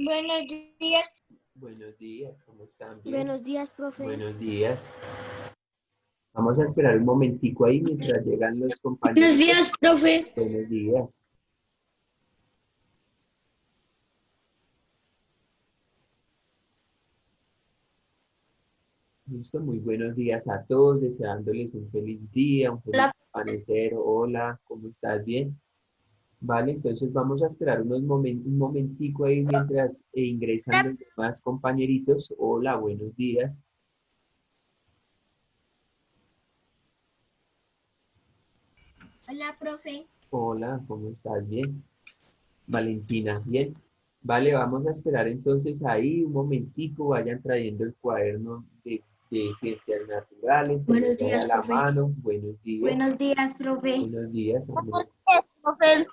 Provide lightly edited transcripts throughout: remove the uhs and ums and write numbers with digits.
Buenos días. Buenos días, ¿cómo están? ¿Bien? Buenos días, profe. Buenos días. Vamos a esperar un momentico ahí mientras llegan los compañeros. Buenos días, profe. Buenos días. Listo, muy buenos días a todos, deseándoles un feliz día, un feliz amanecer. Hola, ¿cómo estás? ¿Bien? Vale, entonces vamos a esperar un momentico ahí mientras ingresan los demás compañeritos. Hola, buenos días. Hola, profe. Hola, ¿cómo estás? ¿Bien? Valentina, ¿bien? Vale, vamos a esperar entonces ahí un momentico, vayan trayendo el cuaderno de ciencias naturales. Buenos días, a la profe. mano. Buenos días. Buenos días, profe. Buenos días, amor. Profe.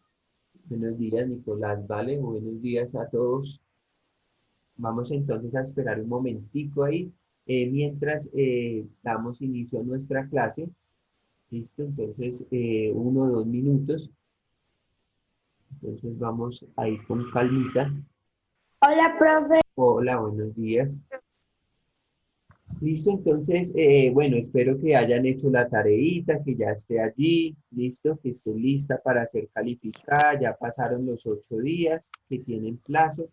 Buenos días, Nicolás. Vale, buenos días a todos. Vamos entonces a esperar un momentico ahí, mientras damos inicio a nuestra clase. Listo, entonces 1 o 2 minutos. Entonces vamos ahí con calmita. Hola, profe. Hola, buenos días. Listo, entonces, bueno, espero que hayan hecho la tareita, que ya esté allí, listo, que esté lista para ser calificada, ya pasaron los 8 días que tienen plazo,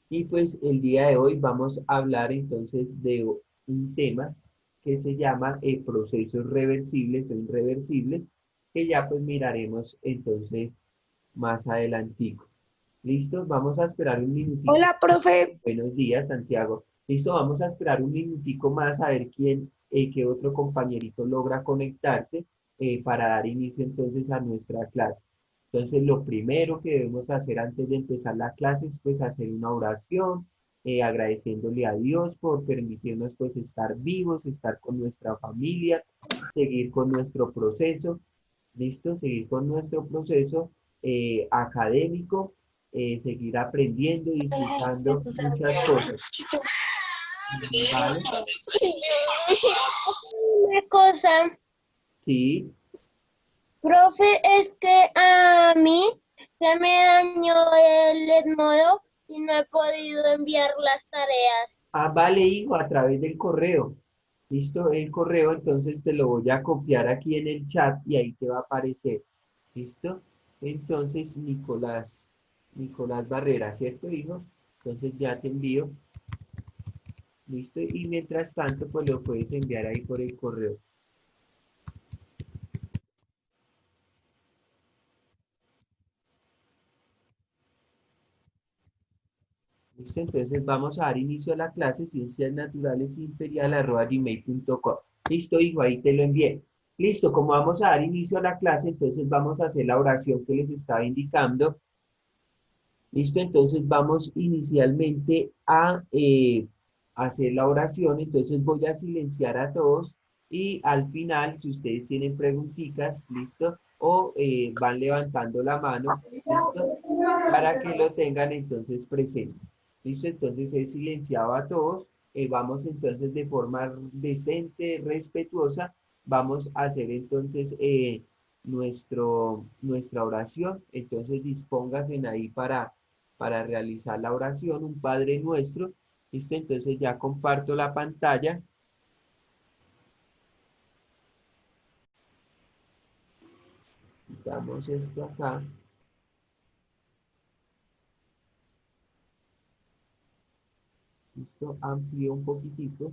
y pues el día de hoy vamos a hablar entonces de un tema que se llama procesos reversibles o irreversibles, que ya pues miraremos entonces más adelantico. ¿Listo? Vamos a esperar un minutito. Hola, profe. Buenos días, Santiago. Listo, vamos a esperar un minutico más a ver qué otro compañerito logra conectarse para dar inicio entonces a nuestra clase. Entonces, lo primero que debemos hacer antes de empezar la clase es pues hacer una oración, agradeciéndole a Dios por permitirnos pues estar vivos, estar con nuestra familia, seguir con nuestro proceso, ¿listo? Seguir con nuestro proceso académico, seguir aprendiendo y disfrutando muchas cosas. ¿Vale? Una cosa, Sí. profe, es que a mí se me dañó el Edmodo y no he podido enviar las tareas. Ah, vale, hijo, a través del correo. ¿Listo? El correo, entonces te lo voy a copiar aquí en el chat y ahí te va a aparecer. ¿Listo? Entonces, Nicolás Barrera, ¿cierto, hijo? Entonces ya te envío. ¿Listo? Y mientras tanto, pues lo puedes enviar ahí por el correo. ¿Listo? Entonces vamos a dar inicio a la clase Ciencias Naturales imperial@gmail.com. Listo, hijo, ahí te lo envié. Listo, como vamos a dar inicio a la clase, entonces vamos a hacer la oración que les estaba indicando. Listo, entonces vamos inicialmente a hacer la oración, entonces voy a silenciar a todos y al final, si ustedes tienen preguntitas, listo, o van levantando la mano, listo, para que lo tengan entonces presente. Listo, entonces he silenciado a todos, vamos entonces de forma decente, respetuosa, vamos a hacer entonces nuestra oración, entonces dispónganse ahí para realizar la oración, un Padre Nuestro. ¿Listo? Entonces ya comparto la pantalla. Quitamos esto acá. Listo, amplío un poquitico.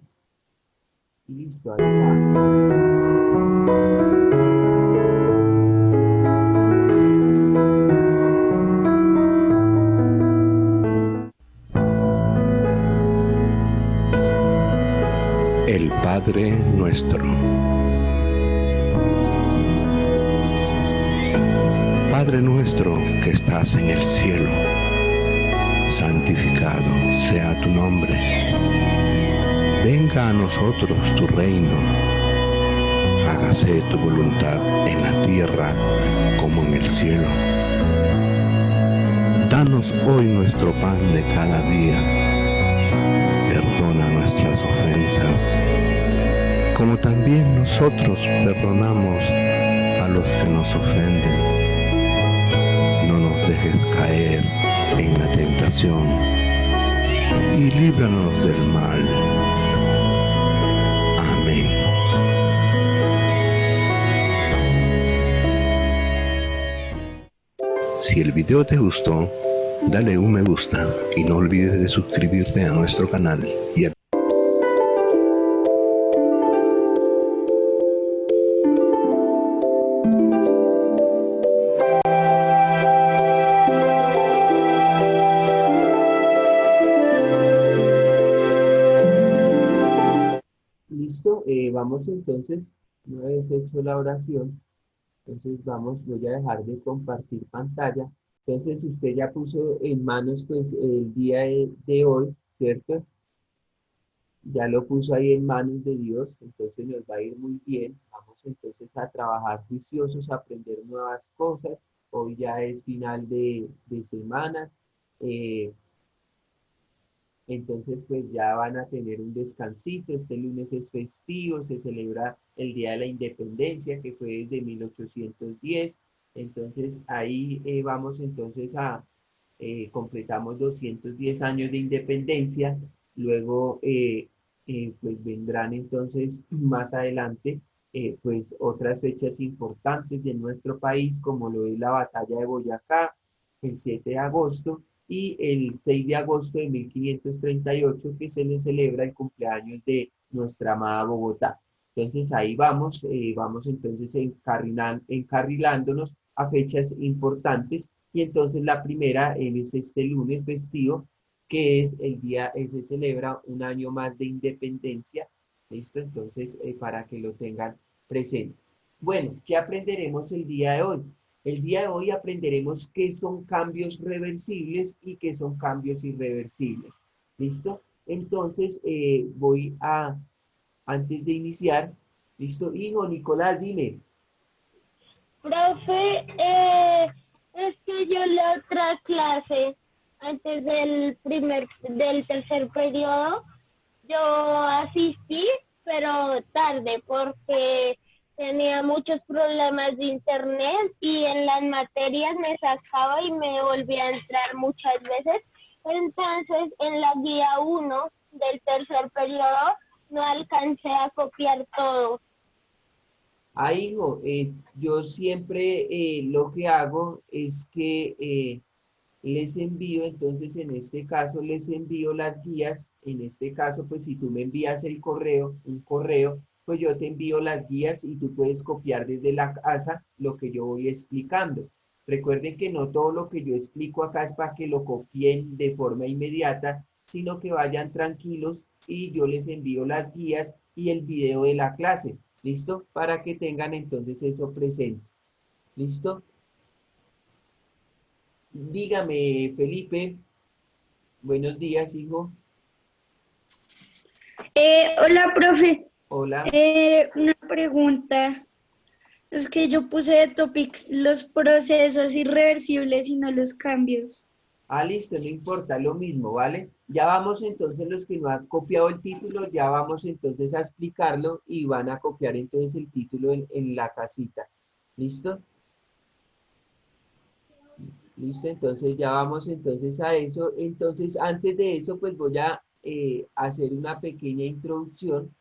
Y listo, ahí está. El Padre Nuestro. Padre nuestro que estás en el cielo, santificado sea tu nombre. Venga a nosotros tu reino. Hágase tu voluntad en la tierra como en el cielo. Danos hoy nuestro pan de cada día. Perdona nuestras ofensas, como también nosotros perdonamos a los que nos ofenden. No nos dejes caer en la tentación y líbranos del mal. Amén. Si el video te gustó, dale un me gusta y no olvides de suscribirte a nuestro canal y Listo, vamos entonces, una vez hecho la oración, entonces voy a dejar de compartir pantalla. Entonces usted ya puso en manos pues el día de hoy, ¿cierto? Ya lo puso ahí en manos de Dios, entonces nos va a ir muy bien. Vamos entonces a trabajar juiciosos, a aprender nuevas cosas. Hoy ya es final de semana. Entonces, pues ya van a tener un descansito. Este lunes es festivo, se celebra el Día de la Independencia, que fue desde 1810. Entonces, ahí vamos entonces completamos 210 años de independencia. Luego, pues vendrán entonces más adelante, pues otras fechas importantes de nuestro país, como lo es la Batalla de Boyacá, el 7 de agosto, y el 6 de agosto de 1538, que se le celebra el cumpleaños de nuestra amada Bogotá. Entonces ahí vamos entonces encarrilándonos a fechas importantes, y entonces la primera es este lunes festivo, que es se celebra un año más de independencia. ¿Listo? Entonces, para que lo tengan presente. Bueno, ¿qué aprenderemos el día de hoy? El día de hoy aprenderemos qué son cambios reversibles y qué son cambios irreversibles. ¿Listo? Entonces, antes de iniciar, ¿listo? Hijo, Nicolás, dime. Profe, es que yo la otra clase, antes del tercer periodo, yo asistí, pero tarde, porque tenía muchos problemas de internet y en las materias me sacaba y me volvía a entrar muchas veces. Entonces, en la guía 1 del tercer periodo, no alcancé a copiar todo. Hijo, yo siempre lo que hago es que les envío, entonces en este caso les envío las guías. En este caso, pues si tú me envías un correo, pues yo te envío las guías y tú puedes copiar desde la casa lo que yo voy explicando. Recuerden que no todo lo que yo explico acá es para que lo copien de forma inmediata, sino que vayan tranquilos y yo les envío las guías y el video de la clase. ¿Listo? Para que tengan entonces eso presente. ¿Listo? Dígame, Felipe. Buenos días, hijo. Hola, profe. Hola. Una pregunta. Es que yo puse de topic los procesos irreversibles y no los cambios. Listo, no importa, lo mismo, ¿vale? Ya vamos entonces, los que no han copiado el título, ya vamos entonces a explicarlo y van a copiar entonces el título en la casita. ¿Listo? Listo, entonces ya vamos entonces a eso. Entonces, antes de eso, pues voy a hacer una pequeña introducción.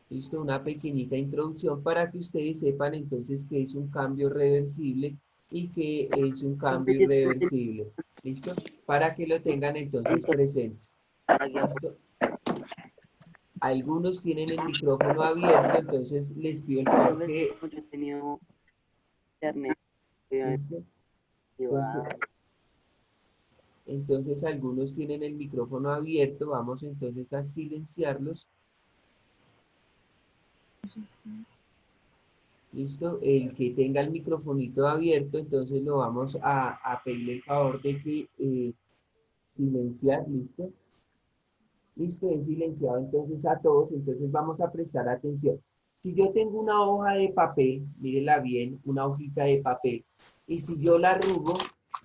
¿Listo? Una pequeñita introducción para que ustedes sepan entonces qué es un cambio reversible y qué es un cambio irreversible. ¿Listo? Para que lo tengan entonces presentes. ¿Listo? Algunos tienen el micrófono abierto, entonces les pido el favor que... Yo tenía internet. ¿Listo? Entonces algunos tienen el micrófono abierto, vamos entonces a silenciarlos. ¿Listo? El que tenga el microfonito abierto, entonces lo vamos a pedir el favor de que silenciar, ¿listo? Listo, es silenciado entonces a todos, entonces vamos a prestar atención. Si yo tengo una hoja de papel, mírela bien, una hojita de papel, y si yo la arrugo,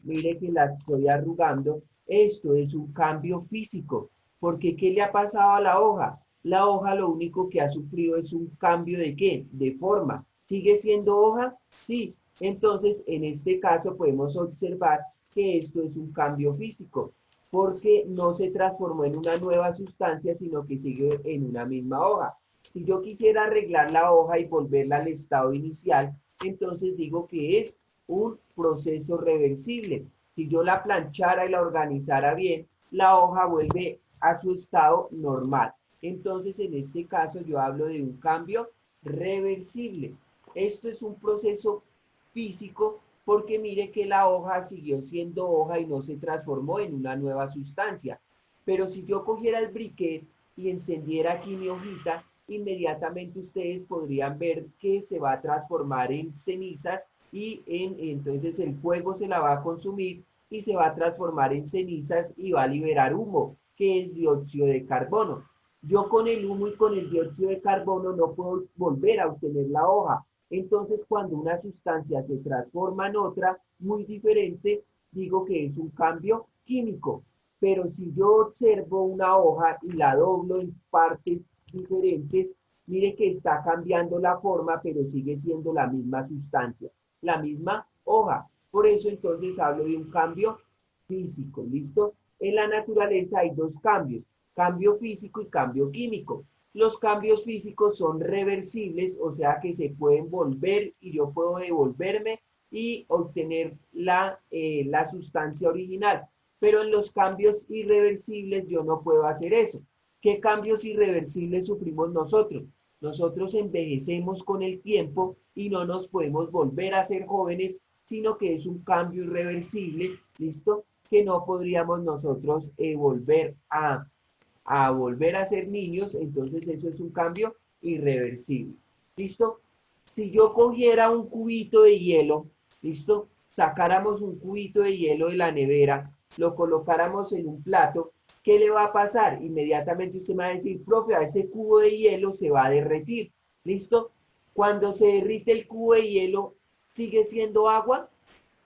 mire que la estoy arrugando, esto es un cambio físico, porque ¿qué le ha pasado a la hoja? La hoja lo único que ha sufrido es un cambio ¿de qué? De forma. ¿Sigue siendo hoja? Sí. Entonces, en este caso podemos observar que esto es un cambio físico. porque no se transformó en una nueva sustancia, sino que sigue en una misma hoja. Si yo quisiera arreglar la hoja y volverla al estado inicial, entonces digo que es un proceso reversible. Si yo la planchara y la organizara bien, la hoja vuelve a su estado normal. Entonces, en este caso, yo hablo de un cambio reversible. Esto es un proceso físico porque mire que la hoja siguió siendo hoja y no se transformó en una nueva sustancia. Pero si yo cogiera el briquet y encendiera aquí mi hojita, inmediatamente ustedes podrían ver que se va a transformar en cenizas y entonces el fuego se la va a consumir y se va a transformar en cenizas y va a liberar humo, que es dióxido de carbono. Yo con el humo y con el dióxido de carbono no puedo volver a obtener la hoja. Entonces, cuando una sustancia se transforma en otra muy diferente, digo que es un cambio químico. Pero si yo observo una hoja y la doblo en partes diferentes, mire que está cambiando la forma, pero sigue siendo la misma sustancia, la misma hoja. Por eso entonces hablo de un cambio físico, ¿listo? En la naturaleza hay dos cambios, cambio físico y cambio químico. Los cambios físicos son reversibles, o sea que se pueden volver y yo puedo devolverme y obtener la sustancia original. Pero en los cambios irreversibles yo no puedo hacer eso. ¿Qué cambios irreversibles sufrimos nosotros? Nosotros envejecemos con el tiempo y no nos podemos volver a ser jóvenes, sino que es un cambio irreversible, ¿listo? Que no podríamos nosotros volver a ser niños, entonces eso es un cambio irreversible. ¿Listo? Si yo cogiera un cubito de hielo, ¿listo? Sacáramos un cubito de hielo de la nevera, lo colocáramos en un plato, ¿qué le va a pasar? Inmediatamente usted me va a decir, profe, a ese cubo de hielo se va a derretir. ¿Listo? Cuando se derrite el cubo de hielo, ¿sigue siendo agua?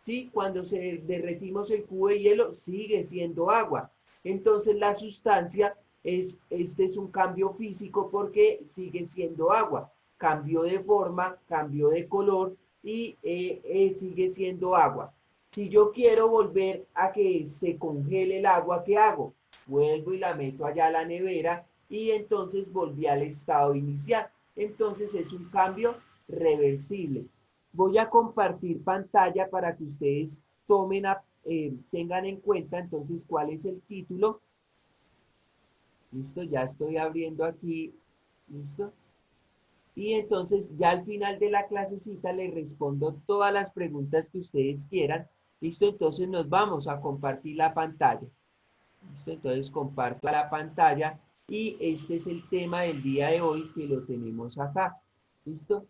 ¿Sí? Cuando se derretimos el cubo de hielo, sigue siendo agua. Entonces la sustancia este es un cambio físico porque sigue siendo agua. Cambió de forma, cambió de color y sigue siendo agua. Si yo quiero volver a que se congele el agua, ¿qué hago? Vuelvo y la meto allá a la nevera y entonces volví al estado inicial. Entonces es un cambio reversible. Voy a compartir pantalla para que ustedes tengan en cuenta entonces cuál es el título. Listo, ya estoy abriendo aquí. Listo. Y entonces ya al final de la clasecita les respondo todas las preguntas que ustedes quieran. Listo, entonces nos vamos a compartir la pantalla. Listo, entonces comparto la pantalla y este es el tema del día de hoy que lo tenemos acá. ¿Listo?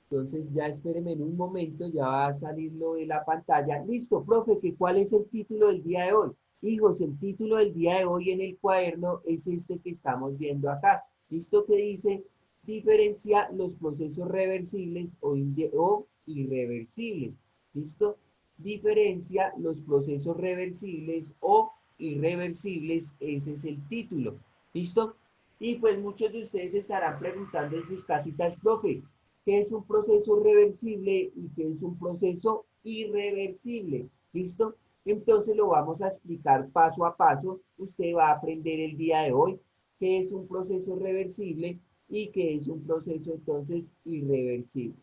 Entonces ya espérenme en un momento, ya va a salir lo de la pantalla. Listo, profe, ¿cuál es el título del día de hoy? Hijos, el título del día de hoy en el cuaderno es este que estamos viendo acá. ¿Listo? Que dice, diferencia los procesos reversibles o irreversibles. ¿Listo? Diferencia los procesos reversibles o irreversibles, ese es el título. ¿Listo? Y pues muchos de ustedes estarán preguntando en sus casitas, profe, ¿qué es un proceso reversible y qué es un proceso irreversible? ¿Listo? Entonces lo vamos a explicar paso a paso. Usted va a aprender el día de hoy qué es un proceso reversible y qué es un proceso entonces irreversible.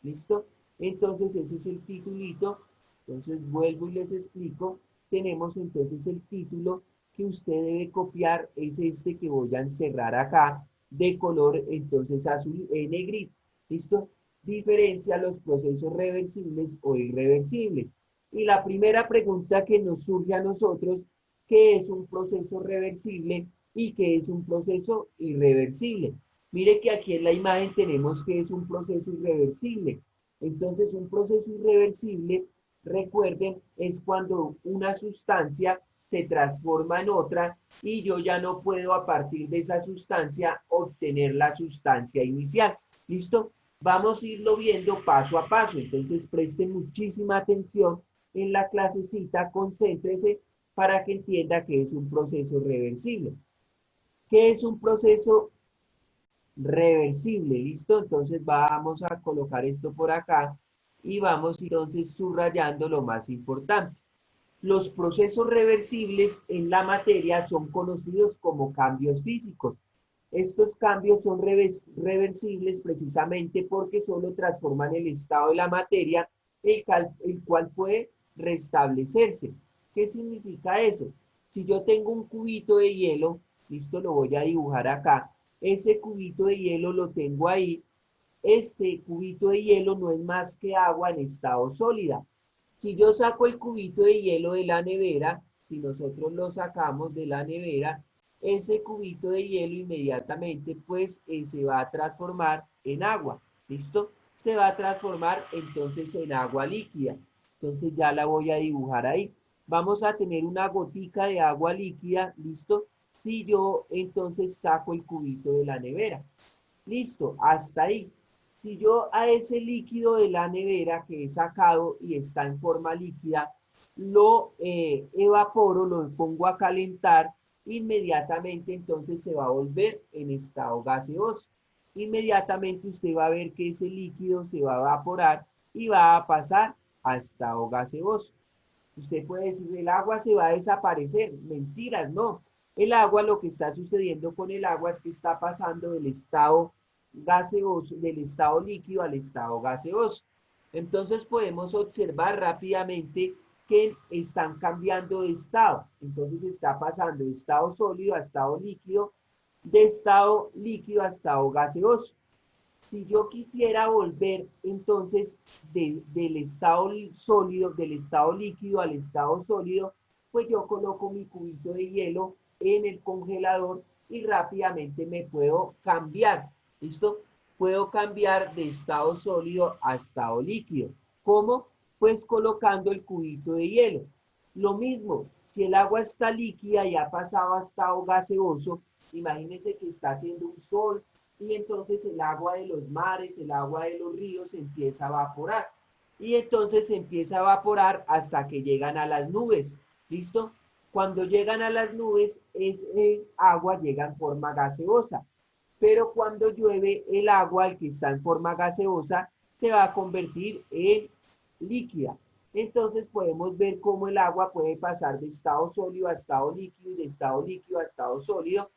¿Listo? Entonces ese es el titulito. Entonces vuelvo y les explico. Tenemos entonces el título que usted debe copiar, es este que voy a encerrar acá de color entonces azul negrito. ¿Listo? Diferencia los procesos reversibles o irreversibles. Y la primera pregunta que nos surge a nosotros, ¿qué es un proceso reversible y qué es un proceso irreversible? Mire que aquí en la imagen tenemos que es un proceso irreversible. Entonces, un proceso irreversible, recuerden, es cuando una sustancia se transforma en otra y yo ya no puedo a partir de esa sustancia obtener la sustancia inicial. ¿Listo? Vamos a irlo viendo paso a paso. Entonces, presten muchísima atención en la clasecita, concéntrese para que entienda que es un proceso reversible. ¿Qué es un proceso reversible? ¿Listo? Entonces vamos a colocar esto por acá y vamos entonces subrayando lo más importante. Los procesos reversibles en la materia son conocidos como cambios físicos. Estos cambios son reversibles precisamente porque solo transforman el estado de la materia, el cual puede restablecerse. ¿Qué significa eso? Si yo tengo un cubito de hielo, listo, lo voy a dibujar acá. Ese cubito de hielo lo tengo ahí. Este cubito de hielo no es más que agua en estado sólida. Si yo saco el cubito de hielo de la nevera, si nosotros lo sacamos de la nevera, ese cubito de hielo inmediatamente pues se va a transformar en agua, ¿listo? Se va a transformar entonces en agua líquida. Entonces ya la voy a dibujar ahí. Vamos a tener una gotica de agua líquida, ¿listo? Si yo entonces saco el cubito de la nevera. Listo, hasta ahí. Si yo a ese líquido de la nevera que he sacado y está en forma líquida, lo evaporo, lo pongo a calentar, inmediatamente entonces se va a volver en estado gaseoso. Inmediatamente usted va a ver que ese líquido se va a evaporar y va a pasar a estado gaseoso. Usted puede decir, el agua se va a desaparecer. Mentiras, no. El agua, lo que está sucediendo con el agua es que está pasando del estado gaseoso, del estado líquido al estado gaseoso. Entonces podemos observar rápidamente que están cambiando de estado. Entonces está pasando de estado sólido a estado líquido, de estado líquido a estado gaseoso. Si yo quisiera volver entonces del estado sólido, del estado líquido al estado sólido, pues yo coloco mi cubito de hielo en el congelador y rápidamente me puedo cambiar. ¿Listo? Puedo cambiar de estado sólido a estado líquido. ¿Cómo? Pues colocando el cubito de hielo. Lo mismo, si el agua está líquida y ha pasado a estado gaseoso, imagínense que está haciendo un sol, y entonces el agua de los mares, el agua de los ríos empieza a evaporar. Y entonces se empieza a evaporar hasta que llegan a las nubes. ¿Listo? Cuando llegan a las nubes, ese agua llega en forma gaseosa. Pero cuando llueve, el agua, el que está en forma gaseosa, se va a convertir en líquida. Entonces podemos ver cómo el agua puede pasar de estado sólido a estado líquido y de estado líquido a estado sólido.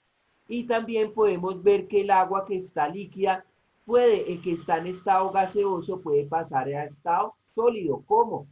Y también podemos ver que el agua que está líquida que está en estado gaseoso puede pasar a estado sólido. ¿Cómo?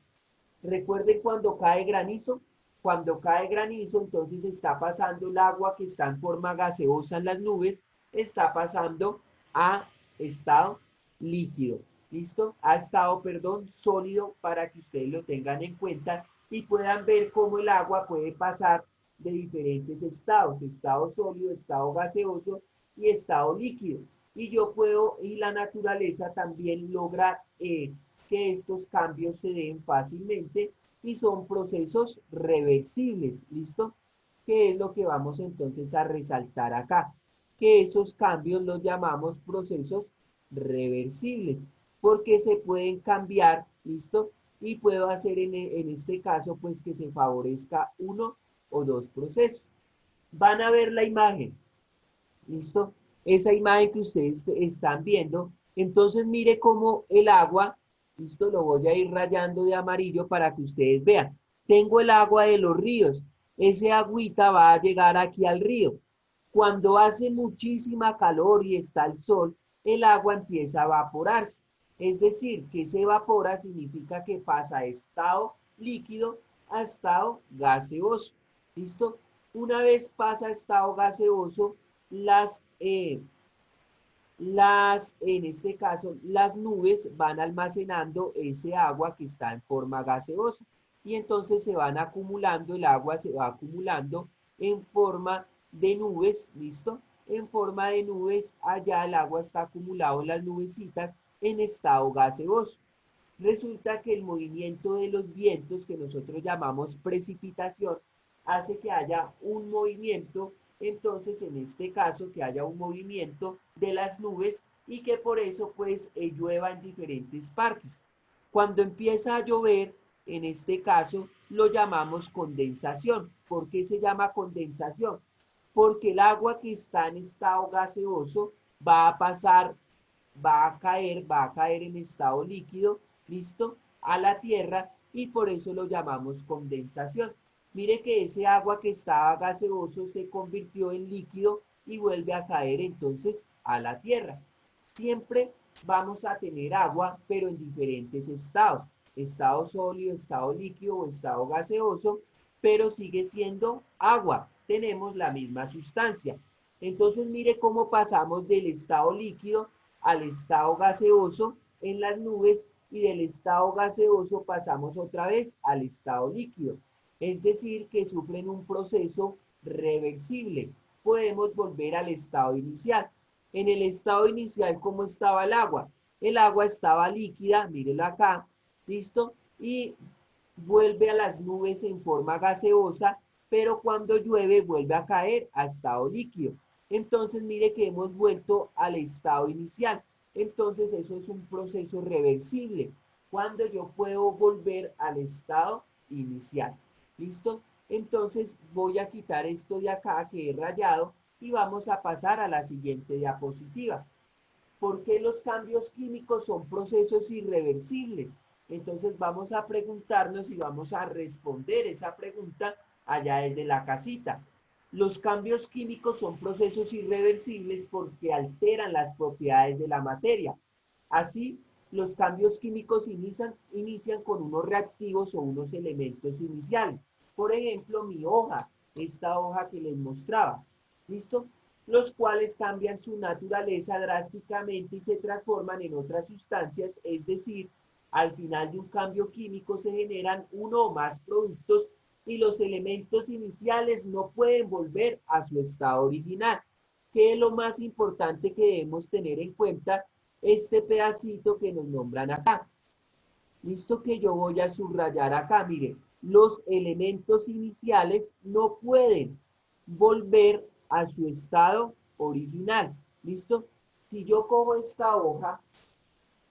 Recuerden cuando cae granizo. Cuando cae granizo, entonces está pasando el agua que está en forma gaseosa en las nubes, está pasando a estado líquido. ¿Listo? A estado, perdón, sólido, para que ustedes lo tengan en cuenta y puedan ver cómo el agua puede pasar de diferentes estados, estado sólido, estado gaseoso y estado líquido. Y yo puedo, y la naturaleza también logra que estos cambios se den fácilmente y son procesos reversibles, ¿listo? Que es lo que vamos entonces a resaltar acá, que esos cambios los llamamos procesos reversibles, porque se pueden cambiar, ¿listo? Y puedo hacer en este caso, pues que se favorezca uno o dos procesos. Van a ver la imagen, ¿listo? Esa imagen que ustedes están viendo. Entonces mire cómo el agua, ¿listo? Lo voy a ir rayando de amarillo para que ustedes vean. Tengo el agua de los ríos. Ese agüita va a llegar aquí al río. Cuando hace muchísima calor y está el sol, el agua empieza a evaporarse. Es decir, que se evapora significa que pasa de estado líquido a estado gaseoso. ¿Listo? Una vez pasa a estado gaseoso, en este caso, las nubes van almacenando ese agua que está en forma gaseosa y entonces se van acumulando, el agua se va acumulando en forma de nubes, ¿listo? En forma de nubes, allá el agua está acumulado en las nubecitas en estado gaseoso. Resulta que el movimiento de los vientos, que nosotros llamamos precipitación, hace que haya un movimiento, entonces en este caso que haya un movimiento de las nubes y que por eso pues llueva en diferentes partes. Cuando empieza a llover, en este caso lo llamamos condensación. ¿Por qué se llama condensación? Porque el agua que está en estado gaseoso va a pasar, va a caer en estado líquido, ¿listo? A la tierra y por eso lo llamamos condensación. Mire que ese agua que estaba gaseoso se convirtió en líquido y vuelve a caer entonces a la tierra. Siempre vamos a tener agua, pero en diferentes estados. Estado sólido, estado líquido o estado gaseoso, pero sigue siendo agua. Tenemos la misma sustancia. Entonces mire cómo pasamos del estado líquido al estado gaseoso en las nubes y del estado gaseoso pasamos otra vez al estado líquido. Es decir, que sufren un proceso reversible. Podemos volver al estado inicial. En el estado inicial, ¿cómo estaba el agua? El agua estaba líquida, mírenlo acá, ¿listo? Y vuelve a las nubes en forma gaseosa, pero cuando llueve vuelve a caer a estado líquido. Entonces, mire que hemos vuelto al estado inicial. Entonces, eso es un proceso reversible, cuando yo puedo volver al estado inicial. ¿Listo? Entonces, voy a quitar esto de acá que he rayado y vamos a pasar a la siguiente diapositiva. ¿Por qué los cambios químicos son procesos irreversibles? Entonces vamos a preguntarnos y vamos a responder esa pregunta allá desde la casita. Los cambios químicos son procesos irreversibles porque alteran las propiedades de la materia. Así, los cambios químicos inician con unos reactivos o unos elementos iniciales. Por ejemplo, mi hoja, esta hoja que les mostraba. ¿Listo? Los cuales cambian su naturaleza drásticamente y se transforman en otras sustancias, es decir, al final de un cambio químico se generan uno o más productos y los elementos iniciales no pueden volver a su estado original. ¿Qué es lo más importante que debemos tener en cuenta? Este pedacito que nos nombran acá. Listo, que yo voy a subrayar acá, mire, los elementos iniciales no pueden volver a su estado original. ¿Listo? Si yo cojo esta hoja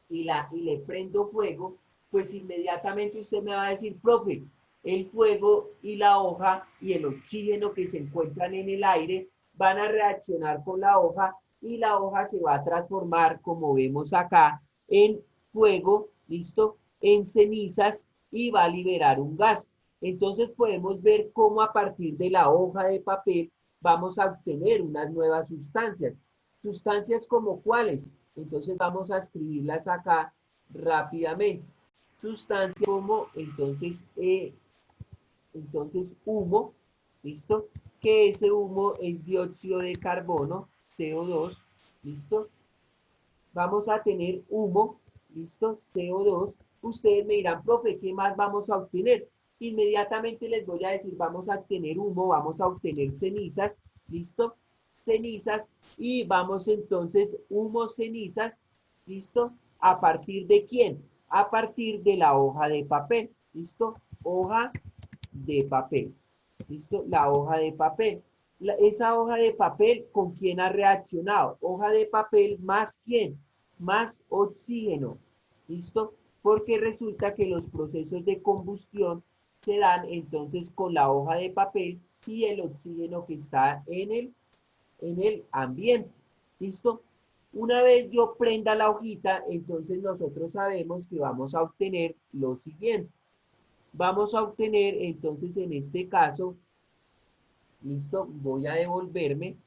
y le prendo fuego, pues inmediatamente usted me va a decir, profe, el fuego y la hoja y el oxígeno que se encuentran en el aire van a reaccionar con la hoja y la hoja se va a transformar, como vemos acá, en fuego, ¿listo? En cenizas y va a liberar un gas. Entonces podemos ver cómo a partir de la hoja de papel vamos a obtener unas nuevas sustancias. ¿Sustancias como cuáles? Entonces vamos a escribirlas acá rápidamente. Sustancia como, entonces humo, ¿listo? Que ese humo es dióxido de carbono, CO2, ¿listo? Vamos a tener humo, ¿listo? CO2. Ustedes me dirán, profe, ¿qué más vamos a obtener? Inmediatamente les voy a decir, vamos a obtener humo, vamos a obtener cenizas, ¿listo? Cenizas, y vamos entonces, humo, cenizas, ¿listo? ¿A partir de quién? A partir de la hoja de papel, ¿listo? Hoja de papel, ¿listo? La hoja de papel. Esa hoja de papel, ¿con quién ha reaccionado? Hoja de papel más ¿quién? Más oxígeno, ¿listo? Porque resulta que los procesos de combustión se dan entonces con la hoja de papel y el oxígeno que está en el ambiente, ¿listo? Una vez yo prenda la hojita, entonces nosotros sabemos que vamos a obtener lo siguiente. Vamos a obtener entonces en este caso, ¿listo? Voy a devolverme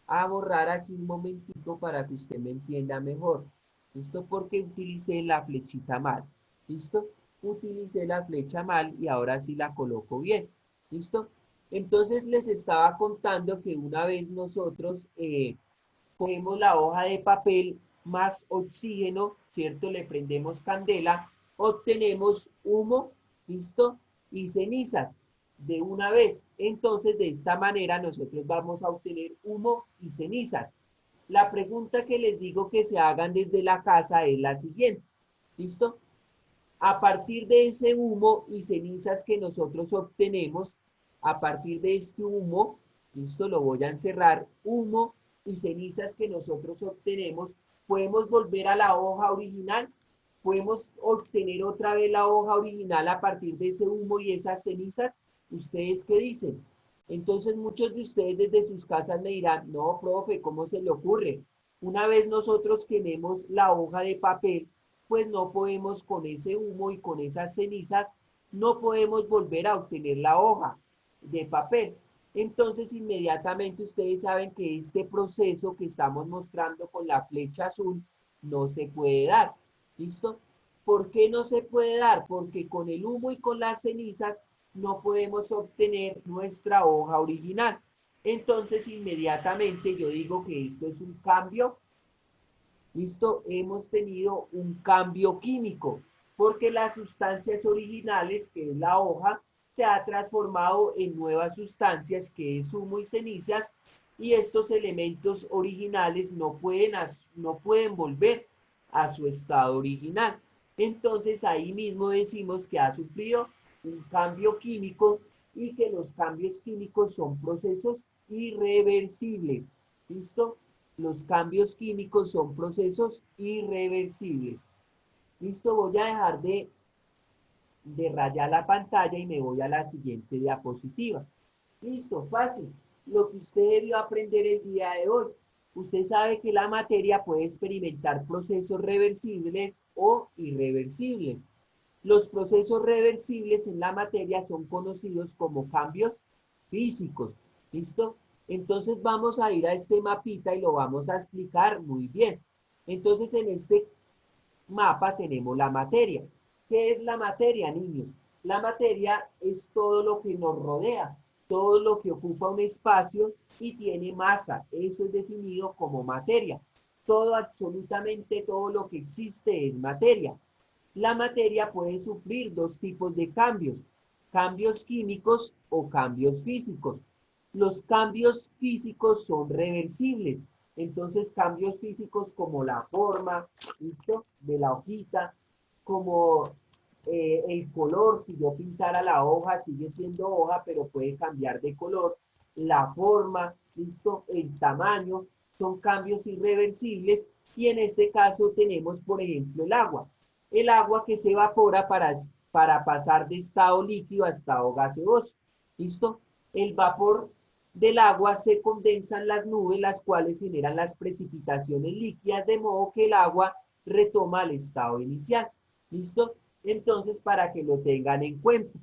a borrar aquí un momentito para que usted me entienda mejor. ¿Listo? Porque utilicé la flechita mal. ¿Listo? Utilicé la flecha mal y ahora sí la coloco bien. ¿Listo? Entonces les estaba contando que una vez nosotros cogemos la hoja de papel más oxígeno, ¿cierto? Le prendemos candela, obtenemos humo, ¿listo? Y cenizas de una vez. Entonces, de esta manera nosotros vamos a obtener humo y cenizas. La pregunta que les digo que se hagan desde la casa es la siguiente. ¿Listo? A partir de ese humo y cenizas que nosotros obtenemos, a partir de este humo, ¿listo? Lo voy a encerrar, humo y cenizas que nosotros obtenemos, podemos volver a la hoja original, podemos obtener otra vez la hoja original a partir de ese humo y esas cenizas. ¿Ustedes qué dicen? Entonces muchos de ustedes desde sus casas me dirán, no, profe, ¿cómo se le ocurre? Una vez nosotros quememos la hoja de papel, pues no podemos con ese humo y con esas cenizas no podemos volver a obtener la hoja de papel. Entonces, inmediatamente ustedes saben que este proceso que estamos mostrando con la flecha azul no se puede dar. ¿Listo? ¿Por qué no se puede dar? Porque con el humo y con las cenizas no podemos obtener nuestra hoja original. Entonces, inmediatamente yo digo que esto es un cambio. ¿Listo? Hemos tenido un cambio químico, porque las sustancias originales, que es la hoja, se ha transformado en nuevas sustancias, que es humo y cenizas, y estos elementos originales no pueden volver a su estado original. Entonces ahí mismo decimos que ha sufrido un cambio químico y que los cambios químicos son procesos irreversibles. ¿Listo? Los cambios químicos son procesos irreversibles. ¿Listo? Voy a dejar de rayar la pantalla y me voy a la siguiente diapositiva. Listo, fácil. Lo que usted debió aprender el día de hoy. Usted sabe que la materia puede experimentar procesos reversibles o irreversibles. Los procesos reversibles en la materia son conocidos como cambios físicos. ¿Listo? Entonces vamos a ir a este mapita y lo vamos a explicar muy bien. Entonces en este mapa tenemos la materia. ¿Qué es la materia, niños? La materia es todo lo que nos rodea, todo lo que ocupa un espacio y tiene masa. Eso es definido como materia. Todo, absolutamente todo lo que existe es materia. La materia puede sufrir dos tipos de cambios, cambios químicos o cambios físicos. Los cambios físicos son reversibles, entonces cambios físicos como la forma, ¿listo? De la hojita, como el color, si yo pintara la hoja, sigue siendo hoja, pero puede cambiar de color, la forma, ¿listo? El tamaño, son cambios irreversibles, y en este caso tenemos, por ejemplo, el agua. El agua que se evapora para pasar de estado líquido a estado gaseoso. ¿Listo? El vapor del agua se condensa en las nubes, las cuales generan las precipitaciones líquidas, de modo que el agua retoma el estado inicial. ¿Listo? Entonces, para que lo tengan en cuenta.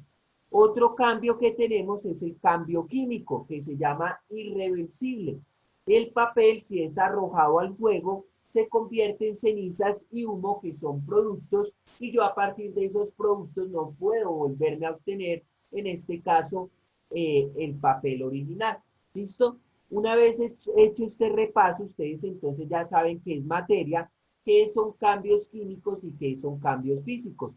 Otro cambio que tenemos es el cambio químico, que se llama irreversible. El papel, si es arrojado al fuego, se convierte en cenizas y humo, que son productos, y yo a partir de esos productos no puedo volverme a obtener, en este caso, el papel original. ¿Listo? Una vez hecho este repaso, ustedes entonces ya saben qué es materia, qué son cambios químicos y qué son cambios físicos.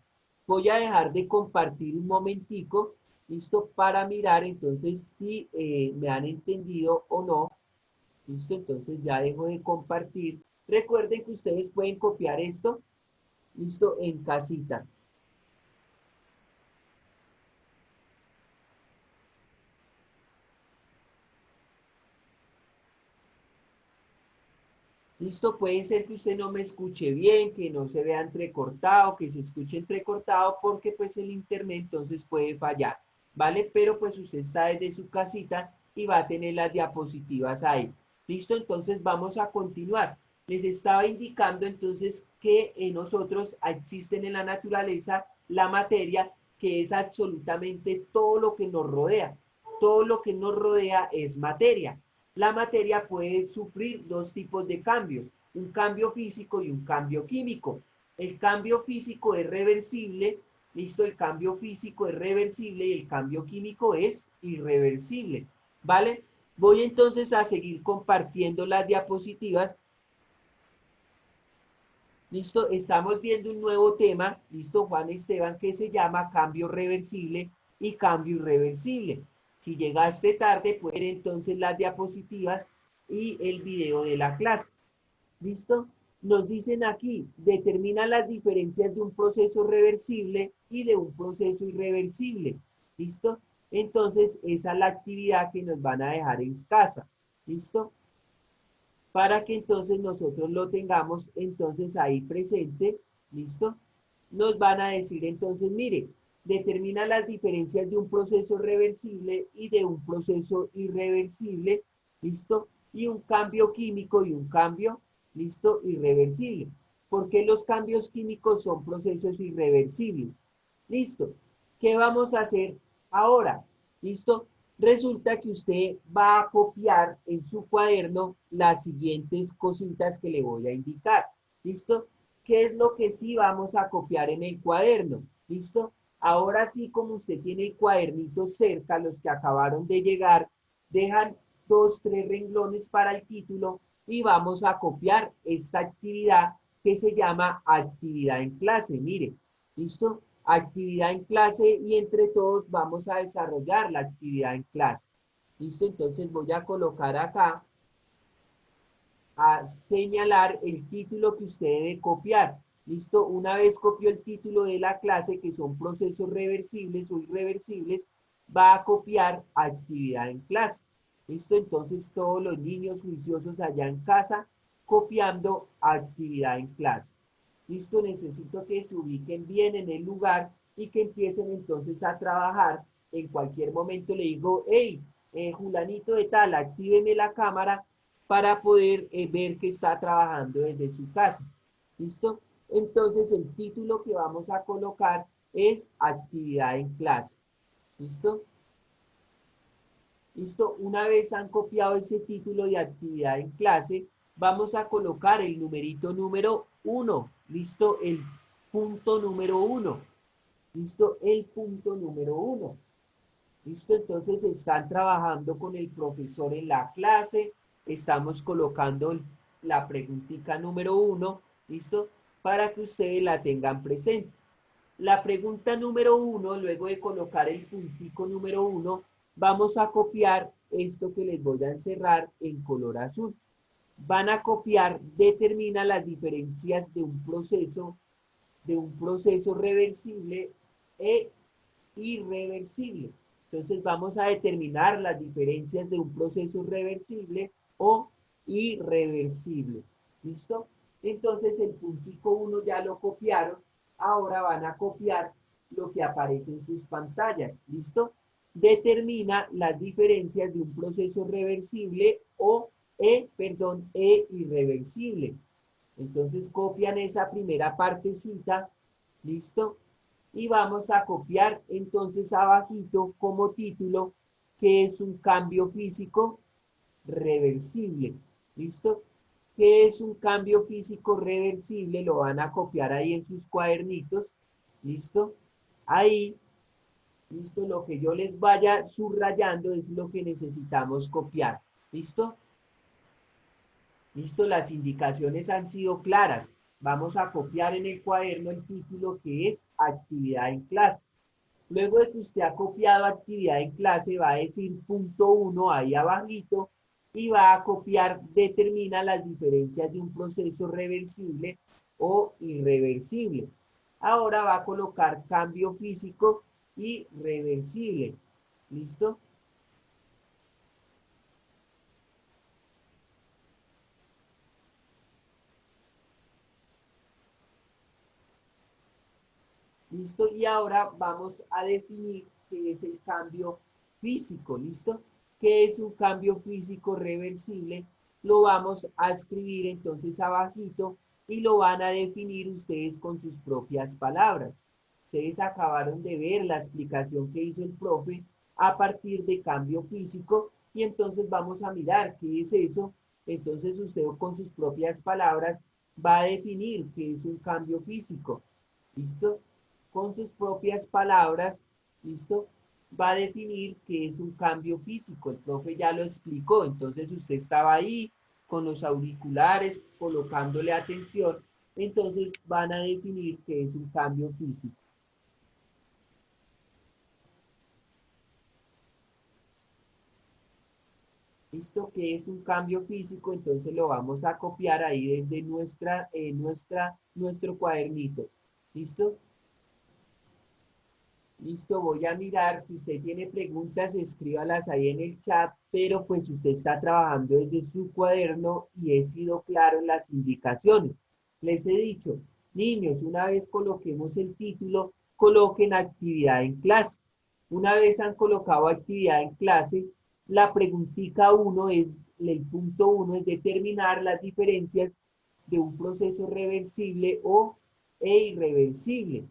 Voy a dejar de compartir un momentico, ¿listo? Para mirar entonces si me han entendido o no. ¿Listo? Entonces ya dejo de compartir. Recuerden que ustedes pueden copiar esto, ¿listo? En casita. ¿Listo? Puede ser que usted no me escuche bien, que no se vea entrecortado, que se escuche entrecortado, porque pues el internet entonces puede fallar, ¿vale? Pero pues usted está desde su casita y va a tener las diapositivas ahí. ¿Listo? Entonces vamos a continuar. Les estaba indicando entonces que nosotros existen en la naturaleza la materia, que es absolutamente todo lo que nos rodea. Todo lo que nos rodea es materia. La materia puede sufrir dos tipos de cambios, un cambio físico y un cambio químico. El cambio físico es reversible, ¿listo? El cambio físico es reversible y el cambio químico es irreversible, ¿vale? Voy entonces a seguir compartiendo las diapositivas. ¿Listo? Estamos viendo un nuevo tema, ¿listo, Juan Esteban? Que se llama cambio reversible y cambio irreversible. Si llegaste tarde, pueden ver entonces las diapositivas y el video de la clase. ¿Listo? Nos dicen aquí, determina las diferencias de un proceso reversible y de un proceso irreversible. ¿Listo? Entonces, esa es la actividad que nos van a dejar en casa. ¿Listo? Para que entonces nosotros lo tengamos entonces ahí presente. ¿Listo? Nos van a decir entonces, mire, determina las diferencias de un proceso reversible y de un proceso irreversible, ¿listo? Y un cambio químico y un cambio, ¿listo? Irreversible. ¿Por qué los cambios químicos son procesos irreversibles? ¿Listo? ¿Qué vamos a hacer ahora? ¿Listo? Resulta que usted va a copiar en su cuaderno las siguientes cositas que le voy a indicar. ¿Listo? ¿Qué es lo que sí vamos a copiar en el cuaderno? ¿Listo? Ahora sí, como usted tiene el cuadernito cerca, los que acabaron de llegar, dejan 2, 3 renglones para el título y vamos a copiar esta actividad que se llama actividad en clase. Mire, ¿listo? Actividad en clase y entre todos vamos a desarrollar la actividad en clase. ¿Listo? Entonces voy a colocar acá, a señalar el título que usted debe copiar. ¿Listo? Una vez copió el título de la clase, que son procesos reversibles o irreversibles, va a copiar actividad en clase. ¿Listo? Entonces todos los niños juiciosos allá en casa copiando actividad en clase. ¿Listo? Necesito que se ubiquen bien en el lugar y que empiecen entonces a trabajar. En cualquier momento le digo, hey, Julanito de tal, actíveme la cámara para poder ver que está trabajando desde su casa. ¿Listo? Entonces el título que vamos a colocar es actividad en clase. ¿Listo? ¿Listo? Una vez han copiado ese título de actividad en clase, vamos a colocar el numerito número 1. ¿Listo? El punto número 1. ¿Listo? El punto número 1. ¿Listo? Entonces están trabajando con el profesor en la clase. Estamos colocando la preguntita número 1. ¿Listo? Para que ustedes la tengan presente. La pregunta número 1, luego de colocar el puntico número 1, vamos a copiar esto que les voy a encerrar en color azul. Van a copiar, determina las diferencias de un proceso reversible e irreversible. Entonces vamos a determinar las diferencias de un proceso reversible o irreversible. ¿Listo? Entonces el puntico 1 ya lo copiaron. Ahora van a copiar lo que aparece en sus pantallas. ¿Listo? Determina las diferencias de un proceso reversible o irreversible. Entonces copian esa primera partecita. ¿Listo? Y vamos a copiar entonces abajito como título que es un cambio físico reversible. ¿Listo? ¿Qué es un cambio físico reversible? Lo van a copiar ahí en sus cuadernitos. ¿Listo? Ahí, ¿listo? Lo que yo les vaya subrayando es lo que necesitamos copiar. ¿Listo? ¿Listo? Las indicaciones han sido claras. Vamos a copiar en el cuaderno el título que es actividad en clase. Luego de que usted ha copiado actividad en clase, va a decir punto 1 ahí abajito y va a copiar, determina las diferencias de un proceso reversible o irreversible. Ahora va a colocar cambio físico y reversible. ¿Listo? ¿Listo? Y ahora vamos a definir qué es el cambio físico. ¿Listo? ¿Qué es un cambio físico reversible? Lo vamos a escribir entonces abajito y lo van a definir ustedes con sus propias palabras. Ustedes acabaron de ver la explicación que hizo el profe a partir de cambio físico y entonces vamos a mirar qué es eso. Entonces usted con sus propias palabras va a definir qué es un cambio físico. ¿Listo? Con sus propias palabras, ¿listo? Va a definir qué es un cambio físico. El profe ya lo explicó, entonces usted estaba ahí con los auriculares, colocándole atención, entonces van a definir qué es un cambio físico. ¿Listo? ¿Qué es un cambio físico? Entonces lo vamos a copiar ahí desde nuestro cuadernito. ¿Listo? Listo, voy a mirar. Si usted tiene preguntas, escríbalas ahí en el chat, pero pues usted está trabajando desde su cuaderno y he sido claro en las indicaciones. Les he dicho, niños, una vez coloquemos el título, coloquen actividad en clase. Una vez han colocado actividad en clase, la preguntita 1 es, el punto 1 es determinar las diferencias de un proceso reversible o irreversible.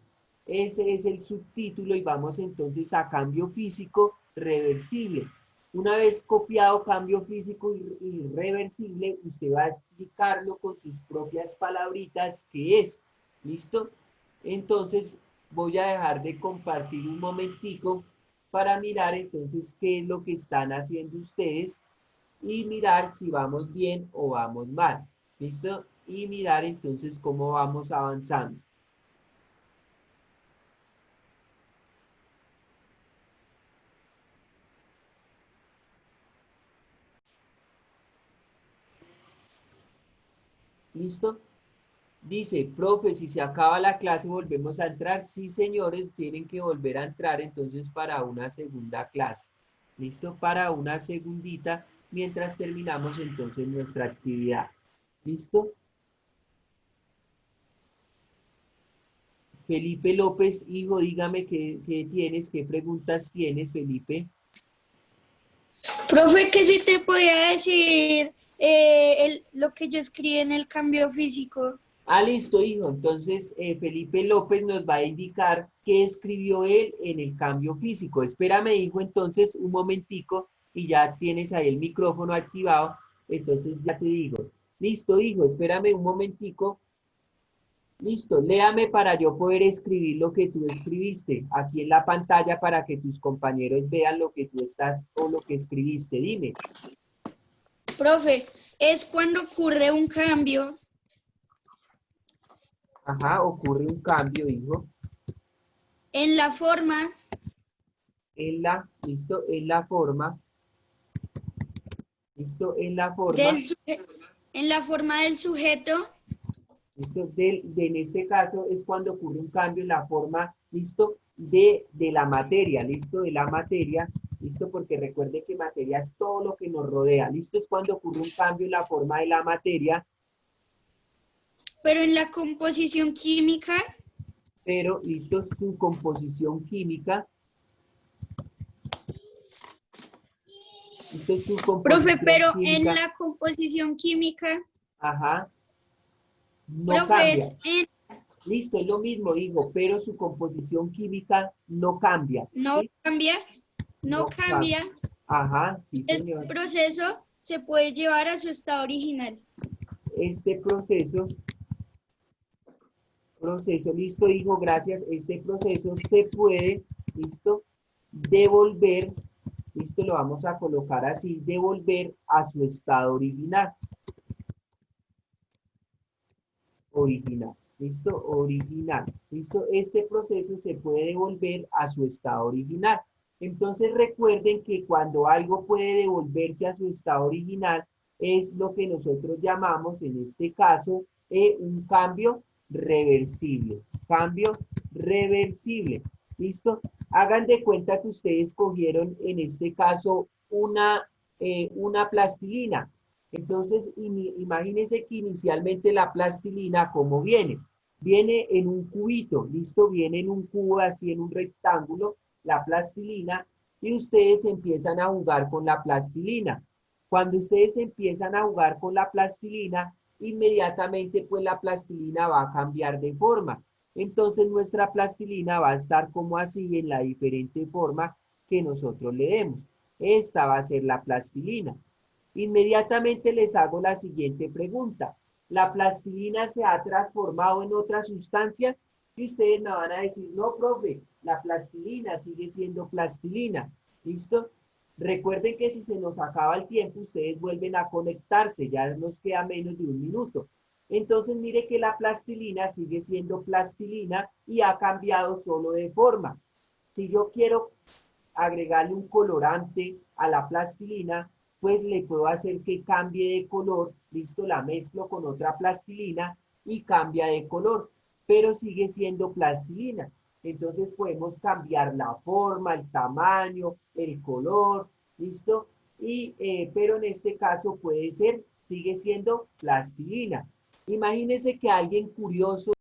Ese es el subtítulo y vamos entonces a cambio físico reversible. Una vez copiado cambio físico y reversible, usted va a explicarlo con sus propias palabritas qué es. ¿Listo? Entonces voy a dejar de compartir un momentico para mirar entonces qué es lo que están haciendo ustedes y mirar si vamos bien o vamos mal. ¿Listo? Y mirar entonces cómo vamos avanzando. ¿Listo? Dice, profe, si se acaba la clase, ¿volvemos a entrar? Sí, señores, tienen que volver a entrar entonces para una segunda clase. ¿Listo? Para una segundita, mientras terminamos entonces nuestra actividad. ¿Listo? Felipe López, hijo, dígame qué tienes, qué preguntas tienes, Felipe. Profe, que si te podía decir lo que yo escribí en el cambio físico. Ah, listo, hijo. Entonces, Felipe López nos va a indicar qué escribió él en el cambio físico. Espérame, hijo, entonces, un momentico, y ya tienes ahí el micrófono activado. Entonces, ya te digo. Listo, hijo, espérame un momentico. Listo, léame para yo poder escribir lo que tú escribiste aquí en la pantalla para que tus compañeros vean lo que tú estás o lo que escribiste. Dime. Profe, es cuando ocurre un cambio Ajá, ocurre un cambio, hijo. en la forma Listo, en la forma. Listo, en la forma. en la forma del sujeto. ¿Listo? En este caso es cuando ocurre un cambio en la forma, ¿listo? De la materia, ¿listo? De la materia, ¿listo? Porque recuerde que materia es todo lo que nos rodea, ¿listo? Es cuando ocurre un cambio en la forma de la materia. Pero en la composición química. Pero, ¿listo? Su composición química. ¿Listo? Su composición Profe, pero química, en la composición química. ajá, no Profe, cambia. Listo, es lo mismo, digo, pero su composición química no cambia. No ¿sí? cambia, no cambia. Ajá, sí, Este señor. proceso se puede llevar a su estado original. Este proceso, listo, hijo, gracias. Este proceso se puede, listo, devolver, listo, lo vamos a colocar así, devolver a su estado original. ¿Listo? Original. ¿Listo? Este proceso se puede devolver a su estado original. Entonces recuerden que cuando algo puede devolverse a su estado original, es lo que nosotros llamamos, en este caso, un cambio reversible. Cambio reversible. ¿Listo? Hagan de cuenta que ustedes cogieron, en este caso, una plastilina. Entonces, imagínense que inicialmente la plastilina, ¿cómo viene? Viene en un cubito, ¿listo? Viene en un cubo, así en un rectángulo, la plastilina, y ustedes empiezan a jugar con la plastilina. Cuando ustedes empiezan a jugar con la plastilina, inmediatamente pues la plastilina va a cambiar de forma. Entonces nuestra plastilina va a estar como así en la diferente forma que nosotros le demos. Esta va a ser la plastilina. Inmediatamente les hago la siguiente pregunta. ¿La plastilina se ha transformado en otra sustancia? Y ustedes me van a decir, no, profe, la plastilina sigue siendo plastilina. ¿Listo? Recuerden que si se nos acaba el tiempo, ustedes vuelven a conectarse, ya nos queda menos de un minuto. Entonces, mire que la plastilina sigue siendo plastilina y ha cambiado solo de forma. Si yo quiero agregarle un colorante a la plastilina, pues le puedo hacer que cambie de color, listo, la mezclo con otra plastilina y cambia de color, pero sigue siendo plastilina. Entonces podemos cambiar la forma, el tamaño, el color, listo, pero en este caso puede ser, sigue siendo plastilina. Imagínense que alguien curioso